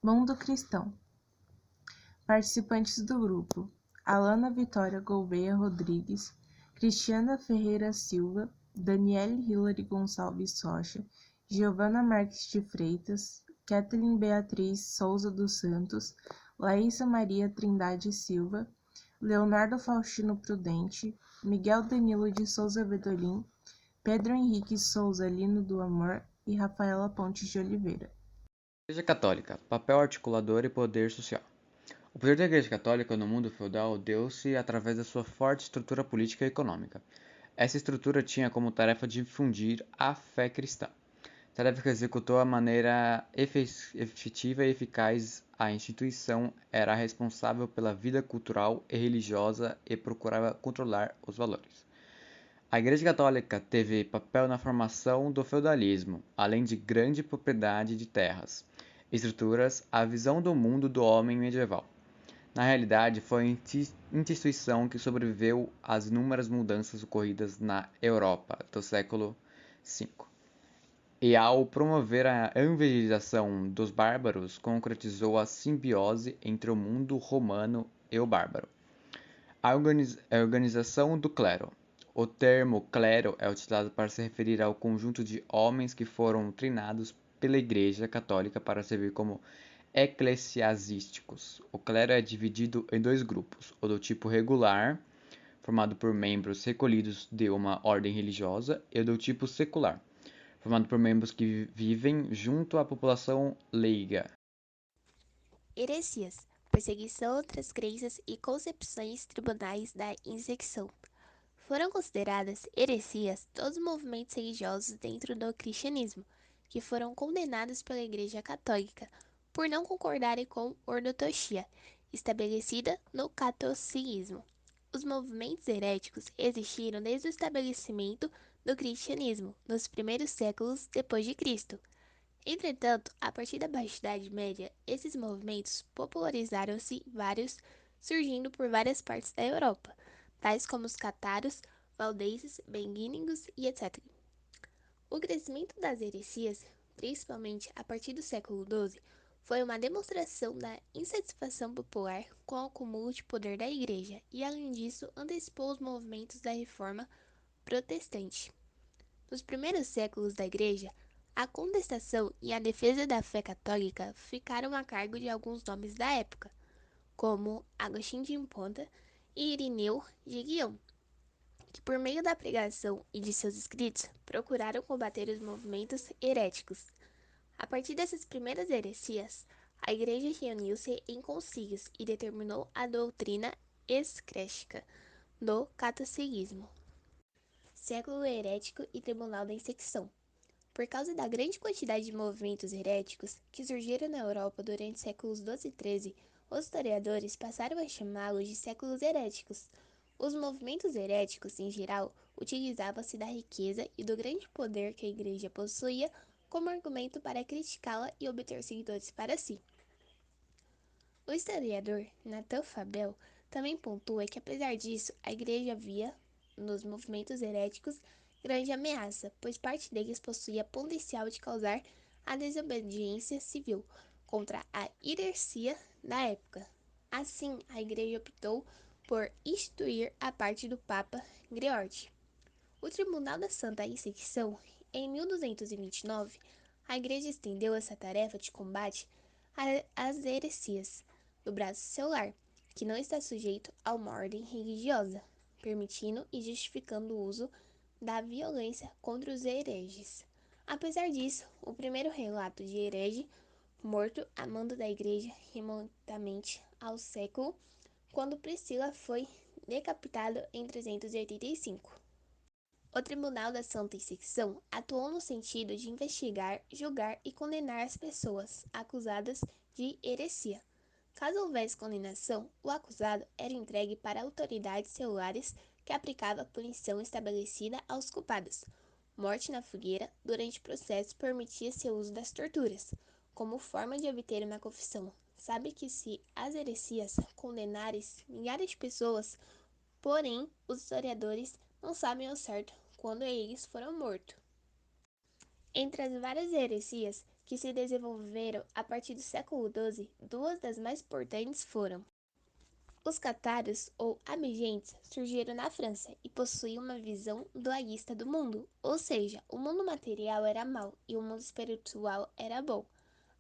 Mundo Cristão. Participantes do grupo: Alana Vitória Gouveia Rodrigues, Cristiana Ferreira Silva, Daniele Hilary Gonçalves Rocha, Giovana Marques de Freitas, Kathleen Beatriz Souza dos Santos, Laísa Maria Trindade Silva, Leonardo Faustino Prudente, Miguel Danilo de Souza Vedolin, Pedro Henrique Souza Lino do Amor e Rafaela Pontes de Oliveira. Igreja Católica, papel articulador e poder social. O poder da Igreja Católica no mundo feudal deu-se através da sua forte estrutura política e econômica. Essa estrutura tinha como tarefa difundir a fé cristã, tarefa que executou de maneira efetiva e eficaz. A instituição era responsável pela vida cultural e religiosa e procurava controlar os valores. A Igreja Católica teve papel na formação do feudalismo, além de grande propriedade de terras, estruturas, a visão do mundo do homem medieval. Na realidade, foi a instituição que sobreviveu às inúmeras mudanças ocorridas na Europa do século V. E ao promover a evangelização dos bárbaros, concretizou a simbiose entre o mundo romano e o bárbaro. A organização do clero. O termo clero é utilizado para se referir ao conjunto de homens que foram treinados pela Igreja Católica para servir como eclesiásticos. O clero é dividido em dois grupos: o do tipo regular, formado por membros recolhidos de uma ordem religiosa, e o do tipo secular, formado por membros que vivem junto à população leiga. Heresias, perseguição a outras crenças e concepções tribunais da insecção. Foram consideradas heresias todos os movimentos religiosos dentro do cristianismo, que foram condenados pela Igreja Católica por não concordarem com a ortodoxia estabelecida no catolicismo. Os movimentos heréticos existiram desde o estabelecimento do cristianismo, nos primeiros séculos depois de Cristo. Entretanto, a partir da Baixa Idade Média, esses movimentos popularizaram-se vários, surgindo por várias partes da Europa, tais como os cátaros, valdenses, benguínicos e etc. O crescimento das heresias, principalmente a partir do século XII, foi uma demonstração da insatisfação popular com o acúmulo de poder da Igreja e, além disso, antecipou os movimentos da Reforma Protestante. Nos primeiros séculos da Igreja, a contestação e a defesa da fé católica ficaram a cargo de alguns nomes da época, como Agostinho de Hipona e Irineu de Lyon, que por meio da pregação e de seus escritos procuraram combater os movimentos heréticos. A partir dessas primeiras heresias, a Igreja reuniu-se em concílios e determinou a doutrina escréstica do catolicismo. Século herético e Tribunal da Insecção. Por causa da grande quantidade de movimentos heréticos que surgiram na Europa durante os séculos XII e XIII, os historiadores passaram a chamá-los de séculos heréticos. Os movimentos heréticos, em geral, utilizavam-se da riqueza e do grande poder que a Igreja possuía como argumento para criticá-la e obter seguidores para si. O historiador Nathan Fabel também pontua que, apesar disso, a Igreja via nos movimentos heréticos grande ameaça, pois parte deles possuía potencial de causar a desobediência civil contra a heresia da época. Assim, a Igreja optou por instituir a parte do Papa Gregório. O Tribunal da Santa Inquisição, em 1229, a Igreja estendeu essa tarefa de combate às heresias do braço celular, que não está sujeito a uma ordem religiosa, permitindo e justificando o uso da violência contra os hereges. Apesar disso, o primeiro relato de herege morto a mando da Igreja remontamente ao século, quando Priscila foi decapitado em 385. O Tribunal da Santa Inquisição atuou no sentido de investigar, julgar e condenar as pessoas acusadas de heresia. Caso houvesse condenação, o acusado era entregue para autoridades celulares que aplicavam a punição estabelecida aos culpados. Morte na fogueira durante o processo permitia-se o uso das torturas, como forma de obter uma confissão. Sabe que se as heresias condenarem milhares de pessoas, porém os historiadores não sabem ao certo quando eles foram mortos. Entre as várias heresias que se desenvolveram a partir do século XII, duas das mais importantes foram: os catários, ou abigentes, surgiram na França e possuíam uma visão dualista do mundo, ou seja, o mundo material era mau e o mundo espiritual era bom.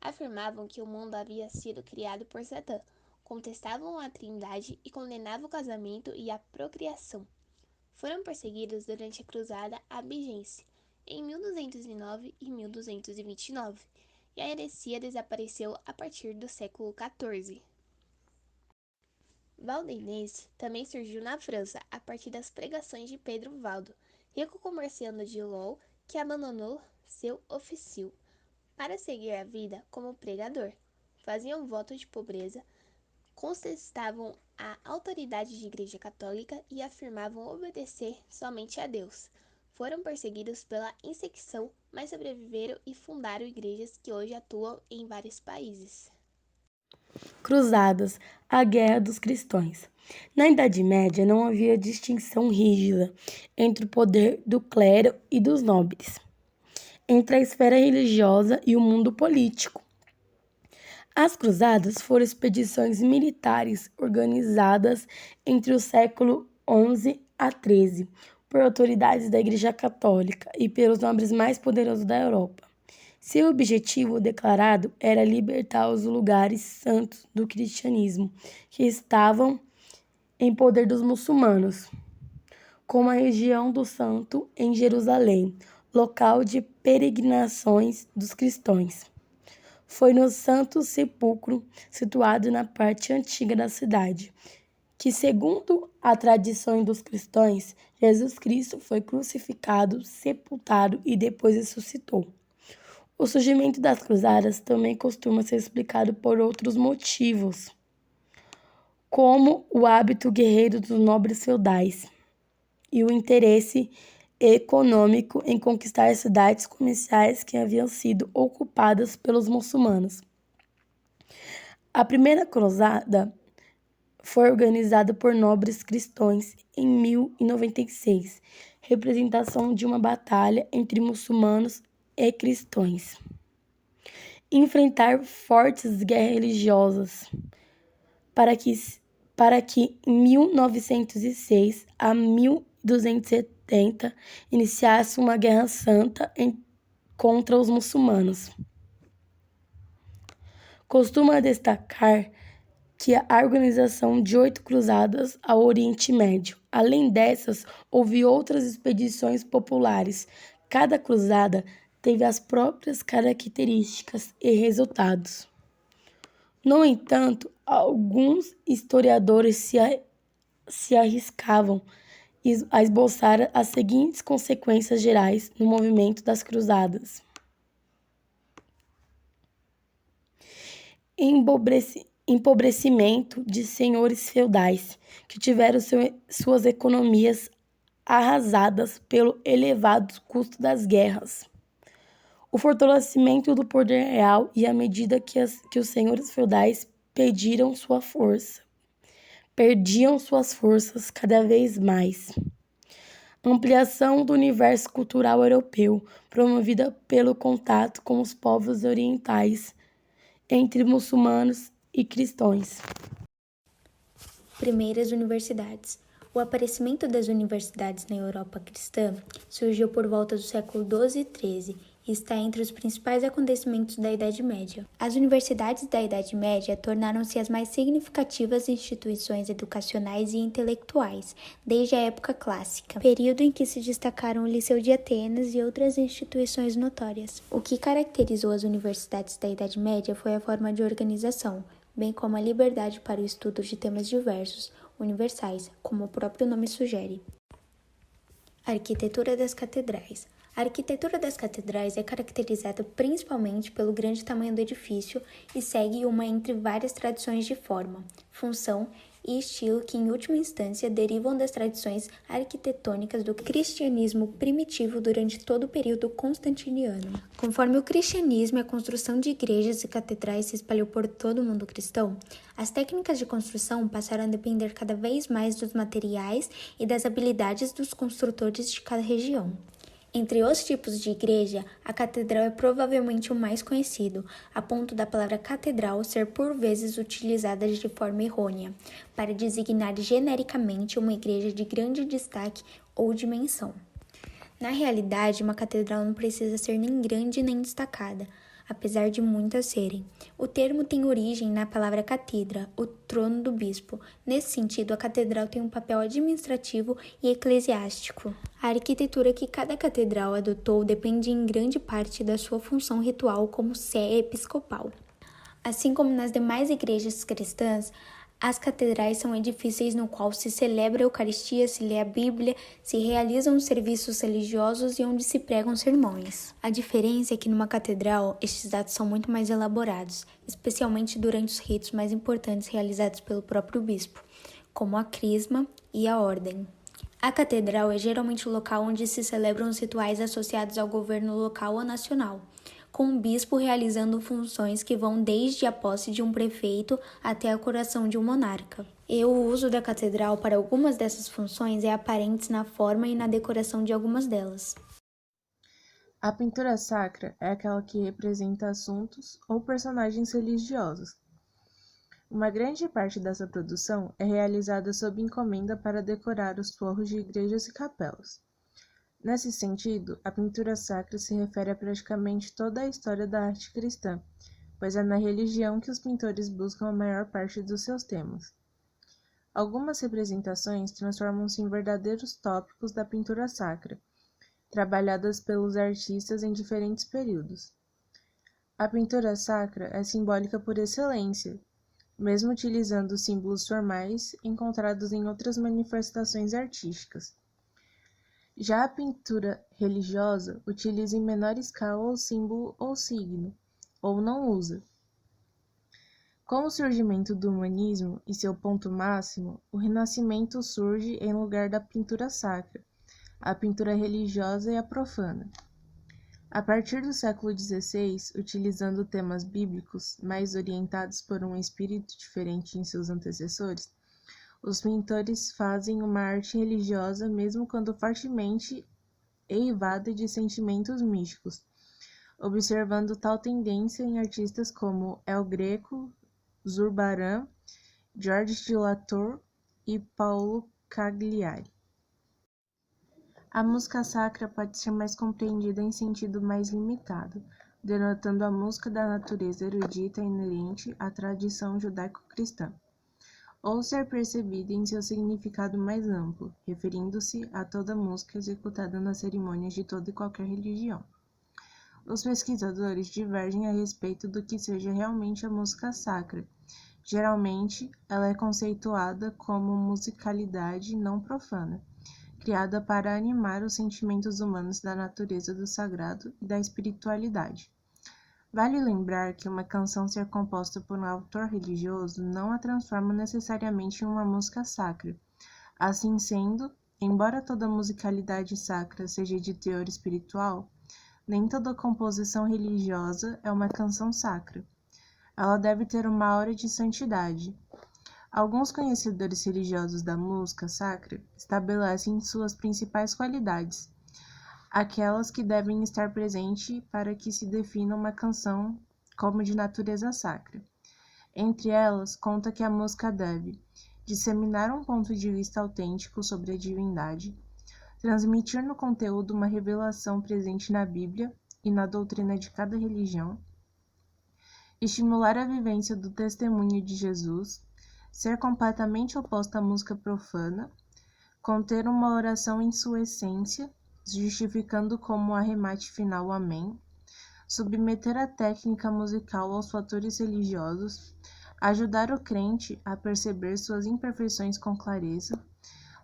Afirmavam que o mundo havia sido criado por Satã, contestavam a Trindade e condenavam o casamento e a procriação. Foram perseguidos durante a Cruzada Albigense, em 1209 e 1229, e a heresia desapareceu a partir do século XIV. Valdense também surgiu na França a partir das pregações de Pedro Valdo, rico comerciante de Lowell que abandonou seu ofício para seguir a vida como pregador. Faziam voto de pobreza, contestavam a autoridade da Igreja Católica e afirmavam obedecer somente a Deus. Foram perseguidos pela Inquisição, mas sobreviveram e fundaram igrejas que hoje atuam em vários países. Cruzadas, a Guerra dos Cristãos. Na Idade Média não havia distinção rígida entre o poder do clero e dos nobres, entre a esfera religiosa e o mundo político. As cruzadas foram expedições militares organizadas entre o século XI a XIII por autoridades da Igreja Católica e pelos nobres mais poderosos da Europa. Seu objetivo declarado era libertar os lugares santos do cristianismo que estavam em poder dos muçulmanos, como a região do Santo em Jerusalém, local de peregrinações dos cristãos. Foi no Santo Sepulcro, situado na parte antiga da cidade, que, segundo a tradição dos cristãos, Jesus Cristo foi crucificado, sepultado e depois ressuscitou. O surgimento das cruzadas também costuma ser explicado por outros motivos, como o hábito guerreiro dos nobres feudais e o interesse econômico em conquistar cidades comerciais que haviam sido ocupadas pelos muçulmanos. A primeira cruzada foi organizada por nobres cristãos em 1096, representação de uma batalha entre muçulmanos e cristãos. Enfrentar fortes guerras religiosas para que em 1906 a 1270 iniciasse uma guerra santa contra os muçulmanos. Costuma destacar que a organização de 8 cruzadas ao Oriente Médio. Além dessas, houve outras expedições populares. Cada cruzada teve as próprias características e resultados. No entanto, alguns historiadores se arriscavam a esboçar as seguintes consequências gerais no movimento das cruzadas: empobrecimento de senhores feudais, que tiveram suas economias arrasadas pelo elevado custo das guerras. O fortalecimento do poder real e à medida que os senhores feudais perdiam suas forças cada vez mais. Ampliação do universo cultural europeu, promovida pelo contato com os povos orientais, entre muçulmanos e cristãos. Primeiras universidades. O aparecimento das universidades na Europa cristã surgiu por volta do século XII e XIII e está entre os principais acontecimentos da Idade Média. As universidades da Idade Média tornaram-se as mais significativas instituições educacionais e intelectuais desde a época clássica, período em que se destacaram o Liceu de Atenas e outras instituições notórias. O que caracterizou as universidades da Idade Média foi a forma de organização, bem como a liberdade para o estudo de temas diversos, universais, como o próprio nome sugere. Arquitetura das catedrais. A arquitetura das catedrais é caracterizada principalmente pelo grande tamanho do edifício e segue uma entre várias tradições de forma, função e estilo que, em última instância, derivam das tradições arquitetônicas do cristianismo primitivo durante todo o período constantiniano. Conforme o cristianismo e a construção de igrejas e catedrais se espalhou por todo o mundo cristão, as técnicas de construção passaram a depender cada vez mais dos materiais e das habilidades dos construtores de cada região. Entre os tipos de igreja, a catedral é provavelmente o mais conhecido, a ponto da palavra catedral ser por vezes utilizada de forma errônea, para designar genericamente uma igreja de grande destaque ou dimensão. Na realidade, uma catedral não precisa ser nem grande nem destacada, apesar de muitas serem. O termo tem origem na palavra catedra, o trono do bispo. Nesse sentido, a catedral tem um papel administrativo e eclesiástico. A arquitetura que cada catedral adotou depende em grande parte da sua função ritual como sé episcopal. Assim como nas demais igrejas cristãs, as catedrais são edifícios no qual se celebra a Eucaristia, se lê a Bíblia, se realizam serviços religiosos e onde se pregam sermões. A diferença é que numa catedral, estes atos são muito mais elaborados, especialmente durante os ritos mais importantes realizados pelo próprio bispo, como a crisma e a ordem. A catedral é geralmente o local onde se celebram os rituais associados ao governo local ou nacional, com o bispo realizando funções que vão desde a posse de um prefeito até a coroação de um monarca. E o uso da catedral para algumas dessas funções é aparente na forma e na decoração de algumas delas. A pintura sacra é aquela que representa assuntos ou personagens religiosos. Uma grande parte dessa produção é realizada sob encomenda para decorar os forros de igrejas e capelas. Nesse sentido, a pintura sacra se refere a praticamente toda a história da arte cristã, pois é na religião que os pintores buscam a maior parte dos seus temas. Algumas representações transformam-se em verdadeiros tópicos da pintura sacra, trabalhadas pelos artistas em diferentes períodos. A pintura sacra é simbólica por excelência, mesmo utilizando símbolos formais encontrados em outras manifestações artísticas. Já a pintura religiosa utiliza em menor escala o símbolo ou signo, ou não usa. Com o surgimento do humanismo e seu ponto máximo, o Renascimento surge em lugar da pintura sacra, a pintura religiosa e a profana. A partir do século XVI, utilizando temas bíblicos, mais orientados por um espírito diferente em seus antecessores, os pintores fazem uma arte religiosa mesmo quando fortemente eivada de sentimentos místicos, observando tal tendência em artistas como El Greco, Zurbarán, Georges de Latour e Paulo Cagliari. A música sacra pode ser mais compreendida em sentido mais limitado, denotando a música da natureza erudita inerente à tradição judaico-cristã, ou ser percebida em seu significado mais amplo, referindo-se a toda música executada nas cerimônias de toda e qualquer religião. Os pesquisadores divergem a respeito do que seja realmente a música sacra. Geralmente, ela é conceituada como musicalidade não profana, criada para animar os sentimentos humanos da natureza do sagrado e da espiritualidade. Vale lembrar que uma canção ser composta por um autor religioso não a transforma necessariamente em uma música sacra. Assim sendo, embora toda musicalidade sacra seja de teor espiritual, nem toda composição religiosa é uma canção sacra. Ela deve ter uma aura de santidade. Alguns conhecedores religiosos da música sacra estabelecem suas principais qualidades, aquelas que devem estar presentes para que se defina uma canção como de natureza sacra. Entre elas, conta que a música deve disseminar um ponto de vista autêntico sobre a divindade, transmitir no conteúdo uma revelação presente na Bíblia e na doutrina de cada religião, estimular a vivência do testemunho de Jesus, ser completamente oposta à música profana, conter uma oração em sua essência, justificando como arremate final o Amém, submeter a técnica musical aos fatores religiosos, ajudar o crente a perceber suas imperfeições com clareza,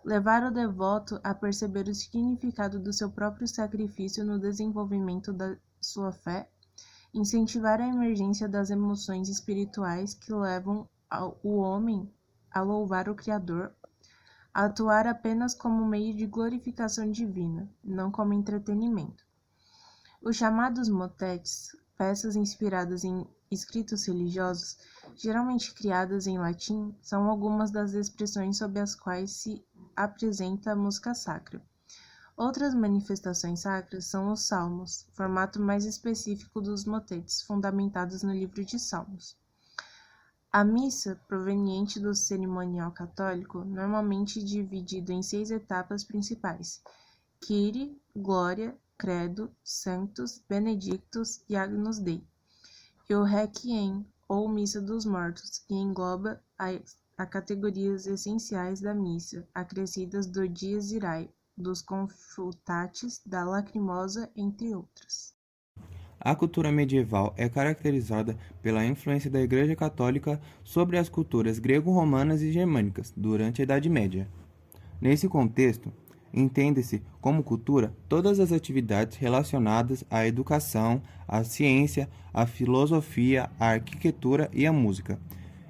levar o devoto a perceber o significado do seu próprio sacrifício no desenvolvimento da sua fé, incentivar a emergência das emoções espirituais que levam o homem a louvar o Criador, atuar apenas como meio de glorificação divina, não como entretenimento. Os chamados motetes, peças inspiradas em escritos religiosos, geralmente criadas em latim, são algumas das expressões sob as quais se apresenta a música sacra. Outras manifestações sacras são os salmos, formato mais específico dos motetes, fundamentados no livro de Salmos. A missa, proveniente do cerimonial católico, normalmente dividida em 6 etapas principais: Kyrie, Glória, Credo, Sanctus, Benedictus e Agnus Dei, e o Requiem, ou Missa dos Mortos, que engloba a categorias essenciais da missa, acrescidas do Dies Irae, dos Confutatis, da Lacrimosa, entre outras. A cultura medieval é caracterizada pela influência da Igreja Católica sobre as culturas grego-romanas e germânicas durante a Idade Média. Nesse contexto, entende-se como cultura todas as atividades relacionadas à educação, à ciência, à filosofia, à arquitetura e à música,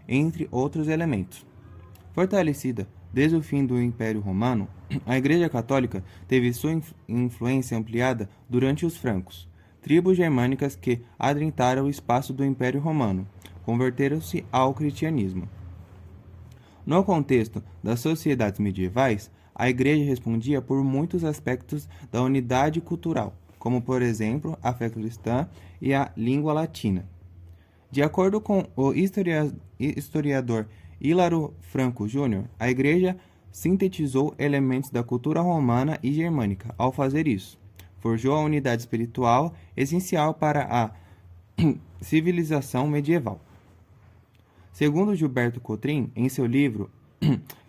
entre outros elementos. Fortalecida desde o fim do Império Romano, a Igreja Católica teve sua influência ampliada durante os francos, tribos germânicas que adentraram o espaço do Império Romano, converteram-se ao cristianismo. No contexto das sociedades medievais, a Igreja respondia por muitos aspectos da unidade cultural, como, por exemplo, a fé cristã e a língua latina. De acordo com o historiador Hilaro Franco Júnior, a Igreja sintetizou elementos da cultura romana e germânica ao fazer isso. Forjou a unidade espiritual essencial para a civilização medieval. Segundo Gilberto Cotrim, em seu livro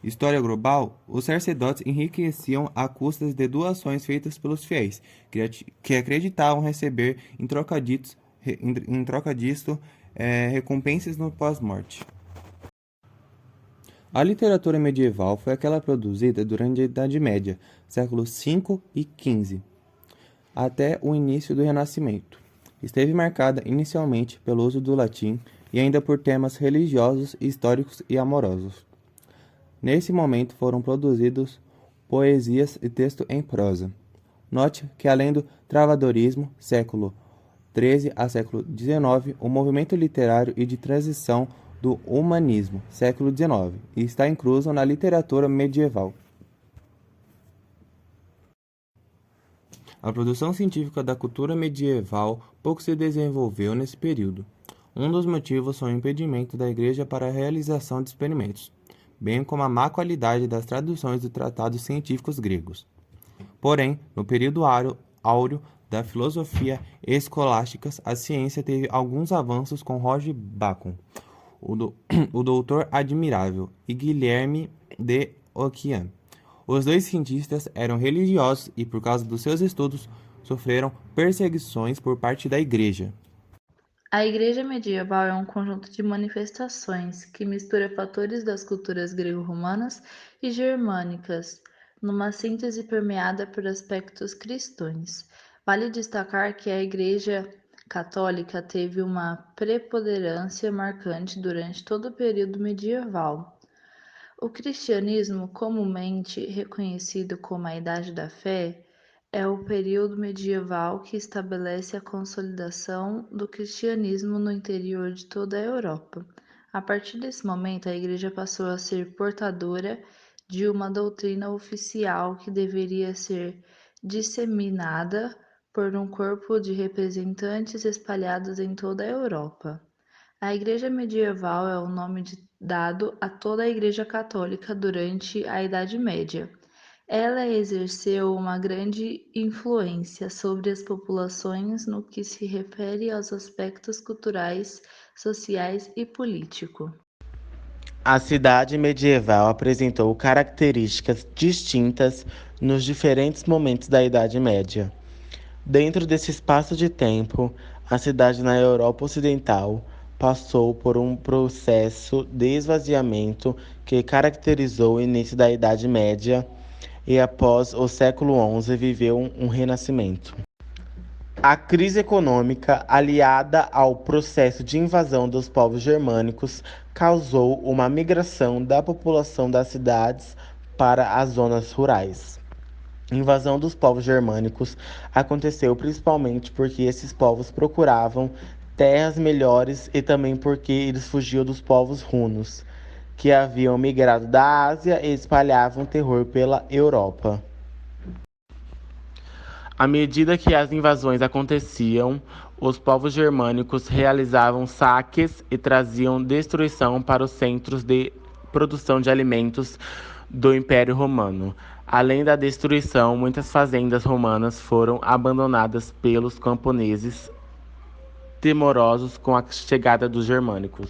História Global, os sacerdotes enriqueciam a custas de doações feitas pelos fiéis, que acreditavam receber em troca disto recompensas no pós-morte. A literatura medieval foi aquela produzida durante a Idade Média, séculos V e XV, até o início do Renascimento. Esteve marcada inicialmente pelo uso do latim e ainda por temas religiosos, históricos e amorosos. Nesse momento foram produzidos poesias e texto em prosa. Note que além do travadorismo, século XIII a século XIX, o movimento literário e de transição do humanismo, século XIX, está incluso na literatura medieval. A produção científica da cultura medieval pouco se desenvolveu nesse período. Um dos motivos foi o impedimento da Igreja para a realização de experimentos, bem como a má qualidade das traduções dos tratados científicos gregos. Porém, no período áureo da filosofia escolástica, a ciência teve alguns avanços com Roger Bacon, o Doutor Admirável, e Guilherme de Ockham. Os dois cientistas eram religiosos e, por causa dos seus estudos, sofreram perseguições por parte da Igreja. A Igreja medieval é um conjunto de manifestações que mistura fatores das culturas grego-romanas e germânicas, numa síntese permeada por aspectos cristãos. Vale destacar que a Igreja Católica teve uma preponderância marcante durante todo o período medieval. O cristianismo, comumente reconhecido como a Idade da Fé, é o período medieval que estabelece a consolidação do cristianismo no interior de toda a Europa. A partir desse momento, a Igreja passou a ser portadora de uma doutrina oficial que deveria ser disseminada por um corpo de representantes espalhados em toda a Europa. A Igreja medieval é o nome dado a toda a Igreja Católica durante a Idade Média. Ela exerceu uma grande influência sobre as populações no que se refere aos aspectos culturais, sociais e políticos. A cidade medieval apresentou características distintas nos diferentes momentos da Idade Média. Dentro desse espaço de tempo, a cidade na Europa Ocidental passou por um processo de esvaziamento que caracterizou o início da Idade Média e, após o século XI, viveu um renascimento. A crise econômica, aliada ao processo de invasão dos povos germânicos, causou uma migração da população das cidades para as zonas rurais. A invasão dos povos germânicos aconteceu principalmente porque esses povos procuravam terras melhores e também porque eles fugiam dos povos hunos, que haviam migrado da Ásia e espalhavam terror pela Europa. À medida que as invasões aconteciam, os povos germânicos realizavam saques e traziam destruição para os centros de produção de alimentos do Império Romano. Além da destruição, muitas fazendas romanas foram abandonadas pelos camponeses, temorosos com a chegada dos germânicos.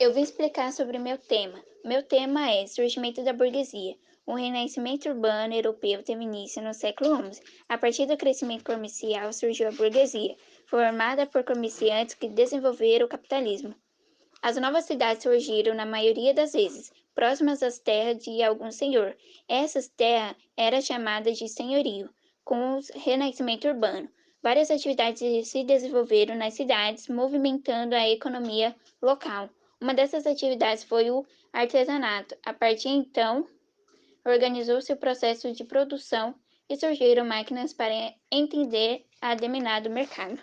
Eu vim explicar sobre meu tema. Meu tema é Surgimento da Burguesia. O renascimento urbano europeu teve início no século XI. A partir do crescimento comercial surgiu a burguesia, formada por comerciantes que desenvolveram o capitalismo. As novas cidades surgiram, na maioria das vezes, próximas às terras de algum senhor. Essas terras eram chamadas de senhorio. Com o renascimento urbano, várias atividades se desenvolveram nas cidades, movimentando a economia local. Uma dessas atividades foi o artesanato. A partir então, organizou-se o processo de produção e surgiram máquinas para entender a determinado mercado.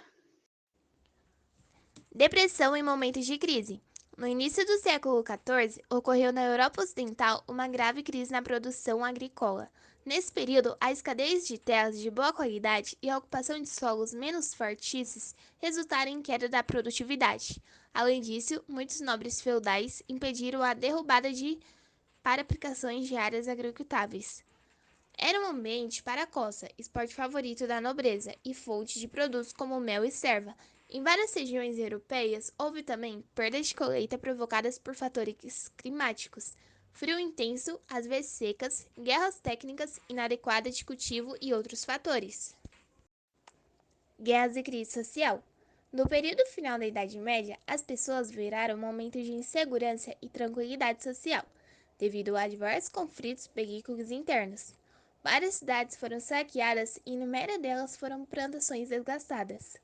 Depressão em momentos de crise. No início do século XIV, ocorreu na Europa Ocidental uma grave crise na produção agrícola. Nesse período, a escassez de terras de boa qualidade e a ocupação de solos menos fortíssimos resultaram em queda da produtividade. Além disso, muitos nobres feudais impediram a derrubada para aplicações de áreas agricultáveis. Era um ambiente para a caça, esporte favorito da nobreza e fonte de produtos como mel e cerva. Em várias regiões europeias, houve também perdas de colheita provocadas por fatores climáticos, frio intenso, às vezes secas, guerras técnicas inadequadas de cultivo e outros fatores. Guerras e crise social. No período final da Idade Média, as pessoas viraram momentos de insegurança e tranquilidade social, devido a diversos conflitos bélicos internos. Várias cidades foram saqueadas e na maioria delas foram plantações desgastadas.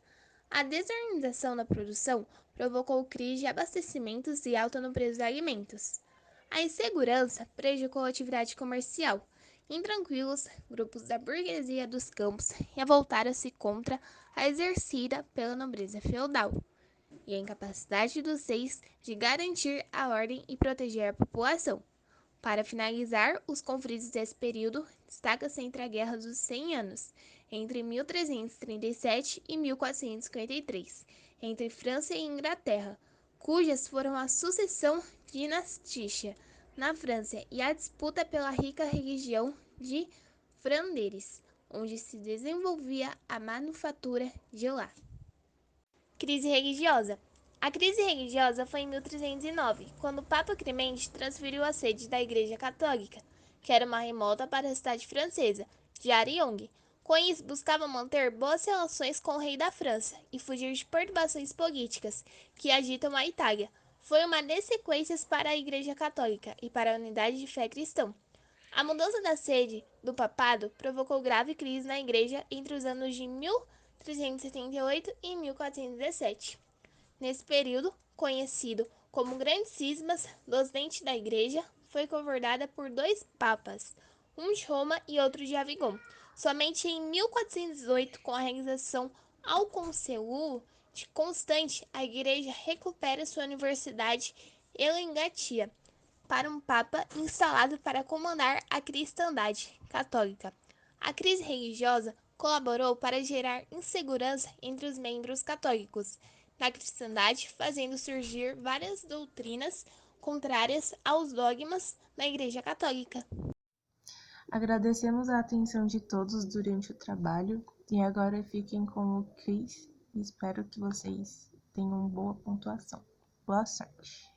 A desorganização da produção provocou crise de abastecimentos e alta no preço dos alimentos. A insegurança prejudicou a atividade comercial. Intranquilos, grupos da burguesia dos campos revoltaram-se contra a exercida pela nobreza feudal e a incapacidade dos reis de garantir a ordem e proteger a população. Para finalizar, os conflitos desse período destacam-se entre a Guerra dos 100 Anos, entre 1337 e 1453, entre França e Inglaterra, cujas foram a sucessão dinastícia na França e a disputa pela rica região de Flandres, onde se desenvolvia a manufatura de lá. Crise religiosa. A crise religiosa foi em 1309, quando o Papa Clemente transferiu a sede da Igreja Católica, que era uma remota para a cidade francesa, de Ariong. Com isso, buscava manter boas relações com o rei da França e fugir de perturbações políticas que agitam a Itália. Foi uma das sequências para a Igreja Católica e para a unidade de fé cristã. A mudança da sede do papado provocou grave crise na Igreja entre os anos de 1378 e 1417. Nesse período, conhecido como Grandes Cismas dos Dentes da Igreja, foi governada por dois papas, um de Roma e outro de Avignon. Somente em 1418, com a realização ao Concílio de Constante, a Igreja recupera sua universidade Elengatia para um papa instalado para comandar a cristandade católica. A crise religiosa colaborou para gerar insegurança entre os membros católicos da cristandade, fazendo surgir várias doutrinas contrárias aos dogmas da Igreja Católica. Agradecemos a atenção de todos durante o trabalho e agora fiquem com o quiz e espero que vocês tenham boa pontuação. Boa sorte!